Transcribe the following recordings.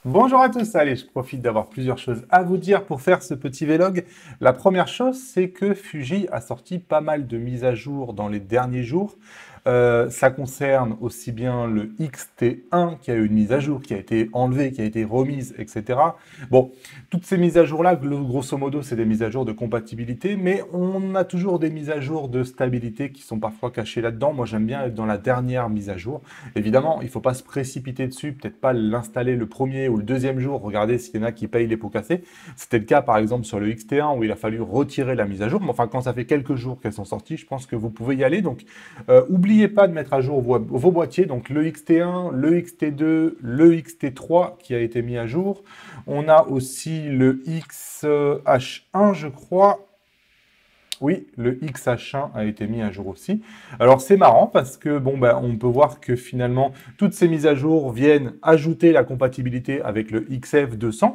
Bonjour à tous, allez, je profite d'avoir plusieurs choses à vous dire pour faire ce petit vlog. La première chose, c'est que Fuji a sorti pas mal de mises à jour dans les derniers jours. Ça concerne aussi bien le XT1 qui a eu une mise à jour, qui a été enlevée, qui a été remise, etc. Bon, toutes ces mises à jour-là, grosso modo, c'est des mises à jour de compatibilité, mais on a toujours des mises à jour de stabilité qui sont parfois cachées là-dedans. Moi, j'aime bien être dans la dernière mise à jour. Évidemment, il ne faut pas se précipiter dessus, peut-être pas l'installer le premier ou le deuxième jour, regardez s'il y en a qui payent les pots cassés. C'était le cas par exemple sur le XT1 où il a fallu retirer la mise à jour, mais enfin quand ça fait quelques jours qu'elles sont sorties, je pense que vous pouvez y aller. Donc n'oubliez pas de mettre à jour vos boîtiers, donc le XT1, le XT2, le XT3 qui a été mis à jour. On a aussi le XH1 je crois. Oui, le XH1 a été mis à jour aussi. Alors c'est marrant parce que bon ben on peut voir que finalement toutes ces mises à jour viennent ajouter la compatibilité avec le XF200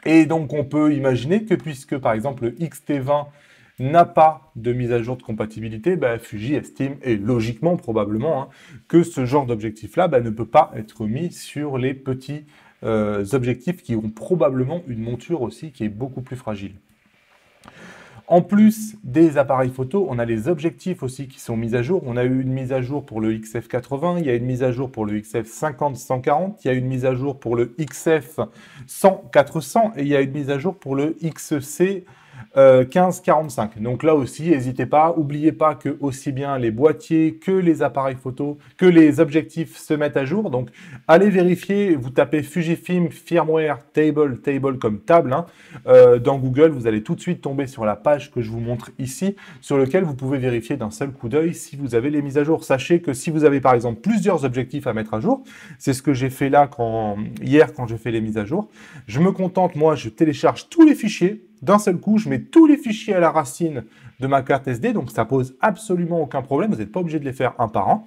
et donc on peut imaginer que puisque par exemple le XT20 n'a pas de mise à jour de compatibilité, ben, Fuji estime, et logiquement probablement, hein, que ce genre d'objectif-là ben, ne peut pas être mis sur les petits objectifs qui ont probablement une monture aussi qui est beaucoup plus fragile. En plus des appareils photo, on a les objectifs aussi qui sont mis à jour. On a eu une mise à jour pour le XF80, il y a une mise à jour pour le XF50-140, il y a une mise à jour pour le XF100-400 et il y a une mise à jour pour le XC 1545. Donc là aussi, n'hésitez pas, n'oubliez pas que aussi bien les boîtiers que les appareils photo, que les objectifs se mettent à jour. Donc allez vérifier, vous tapez Fujifilm Firmware Table, table comme table, hein, dans Google, vous allez tout de suite tomber sur la page que je vous montre ici, sur lequel vous pouvez vérifier d'un seul coup d'œil si vous avez les mises à jour. Sachez que si vous avez par exemple plusieurs objectifs à mettre à jour, c'est ce que j'ai fait là hier quand j'ai fait les mises à jour, je me contente, moi, je télécharge tous les fichiers. D'un seul coup, je mets tous les fichiers à la racine de ma carte SD, donc ça pose absolument aucun problème, vous n'êtes pas obligé de les faire un par un.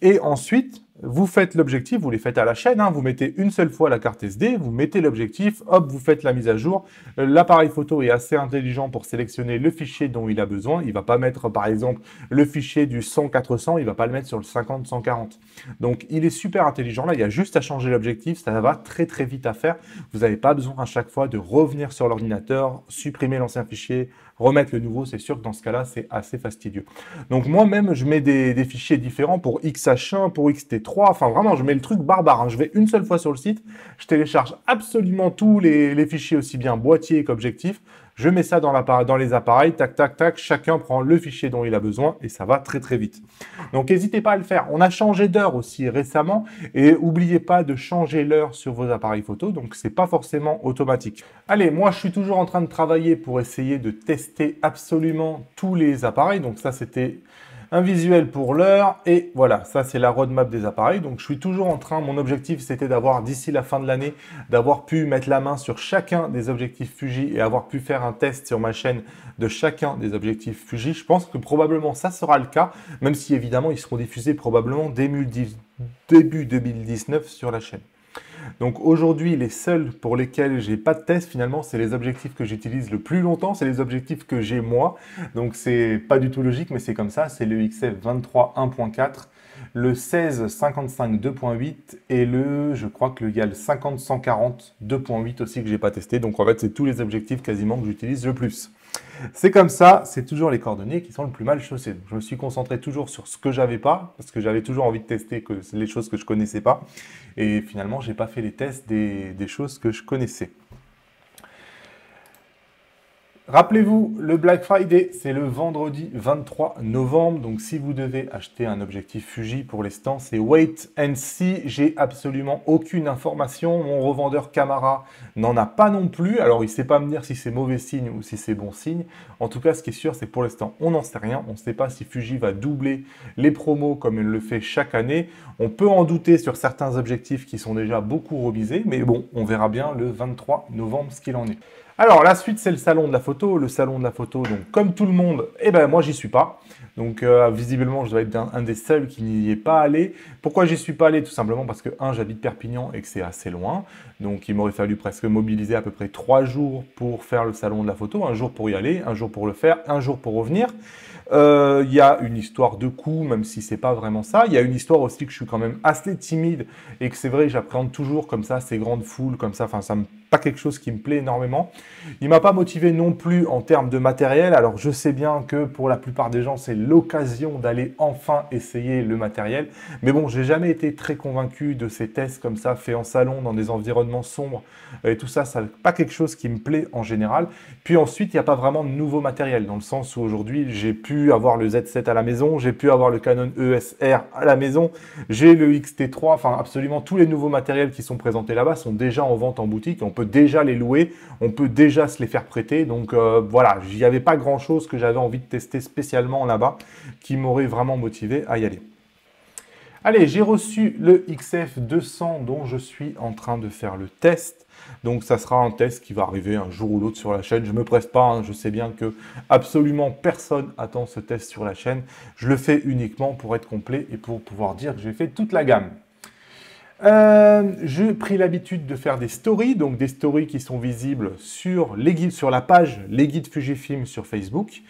Et ensuite, vous faites l'objectif, vous les faites à la chaîne, hein, vous mettez une seule fois la carte SD, vous mettez l'objectif, hop, vous faites la mise à jour. L'appareil photo est assez intelligent pour sélectionner le fichier dont il a besoin. Il ne va pas mettre, par exemple, le fichier du 100-400, il ne va pas le mettre sur le 50-140. Donc, il est super intelligent. Là, il y a juste à changer l'objectif. Ça va très, très vite à faire. Vous n'avez pas besoin à chaque fois de revenir sur l'ordinateur, supprimer l'ancien fichier, remettre le nouveau. C'est sûr que dans ce cas-là, c'est assez fastidieux. Donc, moi-même, je mets des fichiers différents pour XH1, pour XT3. Enfin, vraiment, je mets le truc barbare, hein. Je vais une seule fois sur le site, je télécharge absolument tous les fichiers, aussi bien boîtier qu'objectif. Je mets ça dans les appareils, tac, tac, tac. Chacun prend le fichier dont il a besoin et ça va très, très vite. Donc, n'hésitez pas à le faire. On a changé d'heure aussi récemment et n'oubliez pas de changer l'heure sur vos appareils photo. Donc, c'est pas forcément automatique. Allez, moi, je suis toujours en train de travailler pour essayer de tester absolument tous les appareils. Donc, ça, c'était un visuel pour l'heure, et voilà, ça c'est la roadmap des appareils. Donc je suis toujours en train, mon objectif c'était d'avoir d'ici la fin de l'année, d'avoir pu mettre la main sur chacun des objectifs Fuji et avoir pu faire un test sur ma chaîne de chacun des objectifs Fuji. Je pense que probablement ça sera le cas, même si évidemment ils seront diffusés probablement début 2019 sur la chaîne. Donc aujourd'hui, les seuls pour lesquels j'ai pas de test finalement, c'est les objectifs que j'utilise le plus longtemps, c'est les objectifs que j'ai moi. Donc c'est pas du tout logique, mais c'est comme ça. C'est le XF 23 1.4, le 16 55 2.8 et je crois que il y a le 50 140 2.8 aussi que j'ai pas testé. Donc en fait, c'est tous les objectifs quasiment que j'utilise le plus. C'est comme ça, c'est toujours les coordonnées qui sont le plus mal chaussées. Donc, je me suis concentré toujours sur ce que j'avais pas, parce que j'avais toujours envie de tester les choses que je connaissais pas. Et finalement, j'ai pas fait les tests des choses que je connaissais. Rappelez-vous, le Black Friday, c'est le vendredi 23 novembre. Donc, si vous devez acheter un objectif Fuji pour l'instant, c'est wait and see. J'ai absolument aucune information. Mon revendeur Camara n'en a pas non plus. Alors, il ne sait pas me dire si c'est mauvais signe ou si c'est bon signe. En tout cas, ce qui est sûr, c'est que pour l'instant, on n'en sait rien. On ne sait pas si Fuji va doubler les promos comme il le fait chaque année. On peut en douter sur certains objectifs qui sont déjà beaucoup remisés. Mais bon, on verra bien le 23 novembre ce qu'il en est. Alors, la suite, c'est le salon de la photo. Le salon de la photo, donc comme tout le monde, eh ben moi, j'y suis pas. Donc, visiblement, je dois être un des seuls qui n'y est pas allé. Pourquoi j'y suis pas allé? Tout simplement parce que, j'habite Perpignan et que c'est assez loin. Donc, il m'aurait fallu presque mobiliser à peu près 3 jours pour faire le salon de la photo. Un jour pour y aller, un jour pour le faire, un jour pour revenir. Il y a une histoire de coût, même si c'est pas vraiment ça. Il y a une histoire aussi que je suis quand même assez timide et que c'est vrai que j'appréhende toujours comme ça, ces grandes foules, comme ça. Enfin, ça me pas quelque chose qui me plaît énormément. Il m'a pas motivé non plus en termes de matériel. Alors, je sais bien que pour la plupart des gens, c'est l'occasion d'aller enfin essayer le matériel. Mais bon, j'ai jamais été très convaincu de ces tests comme ça, faits en salon, dans des environnements sombres. Et tout ça, c'est pas quelque chose qui me plaît en général. Puis ensuite, il n'y a pas vraiment de nouveau matériel, dans le sens où aujourd'hui, j'ai pu avoir le Z7 à la maison, j'ai pu avoir le Canon EOS R à la maison, j'ai le X-T3, enfin absolument tous les nouveaux matériels qui sont présentés là-bas sont déjà en vente en boutique. On peut déjà les louer, on peut déjà se les faire prêter. Donc voilà, il n'y avait pas grand-chose que j'avais envie de tester spécialement là-bas qui m'aurait vraiment motivé à y aller. Allez, j'ai reçu le XF200 dont je suis en train de faire le test. Donc ça sera un test qui va arriver un jour ou l'autre sur la chaîne. Je ne me presse pas, je sais bien que absolument personne attend ce test sur la chaîne. Je le fais uniquement pour être complet et pour pouvoir dire que j'ai fait toute la gamme. J'ai pris l'habitude de faire des stories, donc des stories qui sont visibles sur les guides, sur la page Les Guides Fujifilm sur Facebook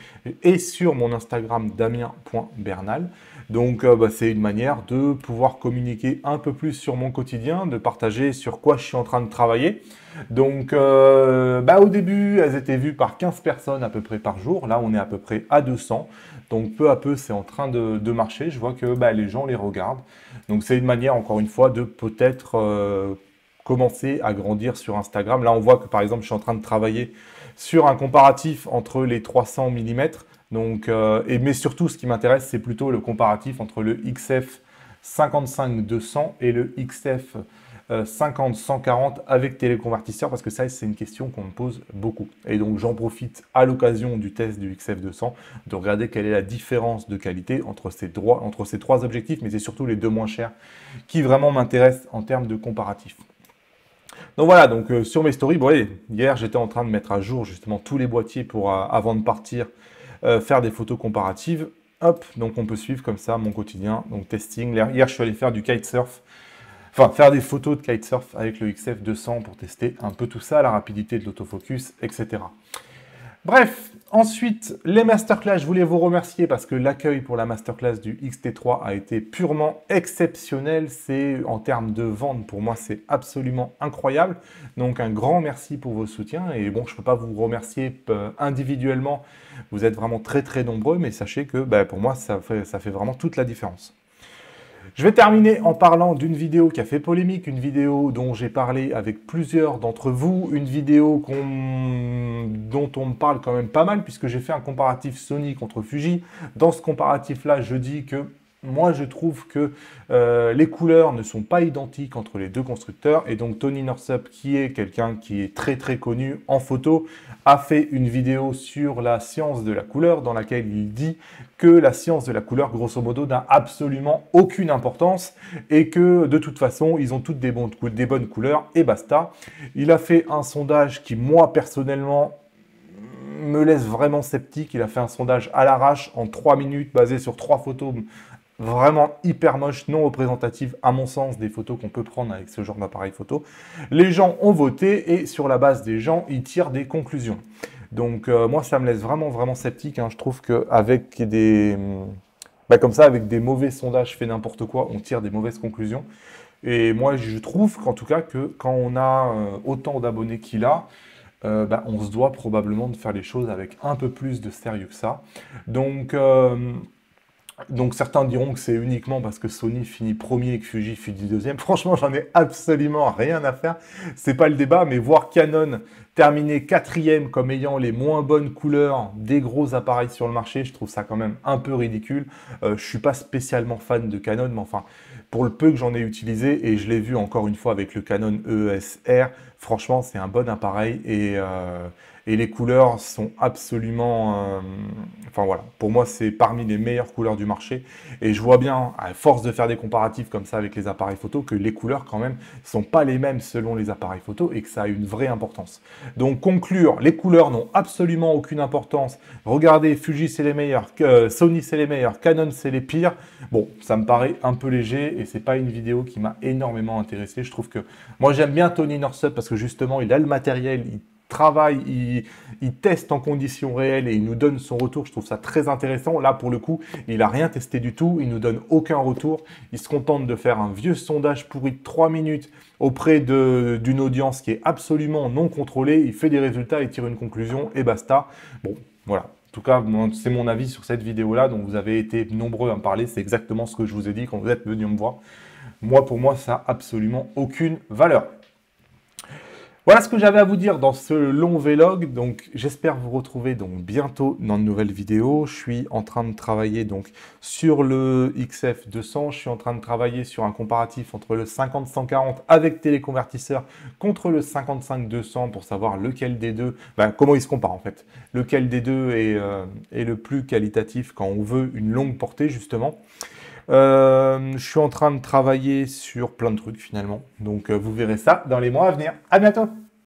et sur mon Instagram damien.bernal. Donc c'est une manière de pouvoir communiquer un peu plus sur mon quotidien, de partager sur quoi je suis en train de travailler. Donc au début, elles étaient vues par 15 personnes à peu près par jour. Là, on est à peu près à 200. Donc peu à peu, c'est en train de marcher. Je vois que les gens les regardent. Donc c'est une manière, encore une fois, de peut-être commencer à grandir sur Instagram. Là, on voit que par exemple, je suis en train de travailler sur un comparatif entre les 300 mm. Donc, mais surtout, ce qui m'intéresse, c'est plutôt le comparatif entre le XF 55-200 et le XF 50-140 avec téléconvertisseur, parce que ça, c'est une question qu'on me pose beaucoup. Et donc, j'en profite à l'occasion du test du XF200 de regarder quelle est la différence de qualité entre ces trois objectifs, mais c'est surtout les deux moins chers qui vraiment m'intéressent en termes de comparatif. Donc voilà, donc sur mes stories, bon, allez, hier, j'étais en train de mettre à jour justement tous les boîtiers pour, avant de partir, faire des photos comparatives. Hop, donc on peut suivre comme ça mon quotidien. Donc testing. Hier, je suis allé faire du kitesurf. Enfin, faire des photos de kitesurf avec le XF200 pour tester un peu tout ça, la rapidité de l'autofocus, etc. Bref, ensuite, les masterclass, je voulais vous remercier parce que l'accueil pour la masterclass du X-T3 a été purement exceptionnel. C'est, en termes de vente, pour moi, c'est absolument incroyable. Donc, un grand merci pour vos soutiens. Et bon, je ne peux pas vous remercier individuellement. Vous êtes vraiment très, très nombreux, mais sachez que pour moi, ça fait vraiment toute la différence. Je vais terminer en parlant d'une vidéo qui a fait polémique, une vidéo dont j'ai parlé avec plusieurs d'entre vous, une vidéo dont on me parle quand même pas mal puisque j'ai fait un comparatif Sony contre Fuji. Dans ce comparatif-là, je dis que moi, je trouve que les couleurs ne sont pas identiques entre les deux constructeurs. Et donc, Tony Northup, qui est quelqu'un qui est très très connu en photo, a fait une vidéo sur la science de la couleur dans laquelle il dit que la science de la couleur, grosso modo, n'a absolument aucune importance et que de toute façon, ils ont toutes des bonnes couleurs et basta. Il a fait un sondage qui, moi, personnellement, me laisse vraiment sceptique. Il a fait un sondage à l'arrache en 3 minutes basé sur 3 photos vraiment hyper moches, non représentatives à mon sens des photos qu'on peut prendre avec ce genre d'appareil photo. Les gens ont voté et sur la base des gens, ils tirent des conclusions. Donc moi, ça me laisse vraiment sceptique. Je trouve qu'avec des... comme ça, avec des mauvais sondages fait n'importe quoi, on tire des mauvaises conclusions. Et moi, je trouve qu'en tout cas, que quand on a autant d'abonnés qu'il a, on se doit probablement de faire les choses avec un peu plus de sérieux que ça. Donc certains diront que c'est uniquement parce que Sony finit premier et que Fuji finit deuxième. Franchement, j'en ai absolument rien à faire. C'est pas le débat, mais voir Canon terminer quatrième comme ayant les moins bonnes couleurs des gros appareils sur le marché, je trouve ça quand même un peu ridicule. Je suis pas spécialement fan de Canon, mais enfin, pour le peu que j'en ai utilisé, et je l'ai vu encore une fois avec le Canon EOS R, franchement, c'est un bon appareil et les couleurs sont absolument... enfin voilà, pour moi, c'est parmi les meilleures couleurs du marché. Et je vois bien, à force de faire des comparatifs comme ça avec les appareils photo, que les couleurs, quand même, sont pas les mêmes selon les appareils photo et que ça a une vraie importance. Donc, conclure, les couleurs n'ont absolument aucune importance. Regardez, Fuji, c'est les meilleurs, Sony, c'est les meilleurs, Canon, c'est les pires. Bon, ça me paraît un peu léger et c'est pas une vidéo qui m'a énormément intéressé. Je trouve que moi, j'aime bien Tony Northrup parce que justement, il a le matériel, il travaille, il teste en conditions réelles et il nous donne son retour. Je trouve ça très intéressant. Là, pour le coup, il n'a rien testé du tout. Il nous donne aucun retour. Il se contente de faire un vieux sondage pourri de 3 minutes auprès d'une audience qui est absolument non contrôlée. Il fait des résultats, il tire une conclusion et basta. Bon, voilà. En tout cas, c'est mon avis sur cette vidéo-là, dont vous avez été nombreux à me parler. C'est exactement ce que je vous ai dit quand vous êtes venus me voir. Moi, pour moi, ça n'a absolument aucune valeur. Voilà ce que j'avais à vous dire dans ce long vlog. Donc, j'espère vous retrouver donc bientôt dans de nouvelles vidéos. Je suis en train de travailler donc sur le XF200. Je suis en train de travailler sur un comparatif entre le 50-140 avec téléconvertisseur contre le 55-200 pour savoir lequel des deux, comment ils se comparent en fait. Lequel des deux est le plus qualitatif quand on veut une longue portée justement. Je suis en train de travailler sur plein de trucs finalement. Donc vous verrez ça dans les mois à venir. À bientôt!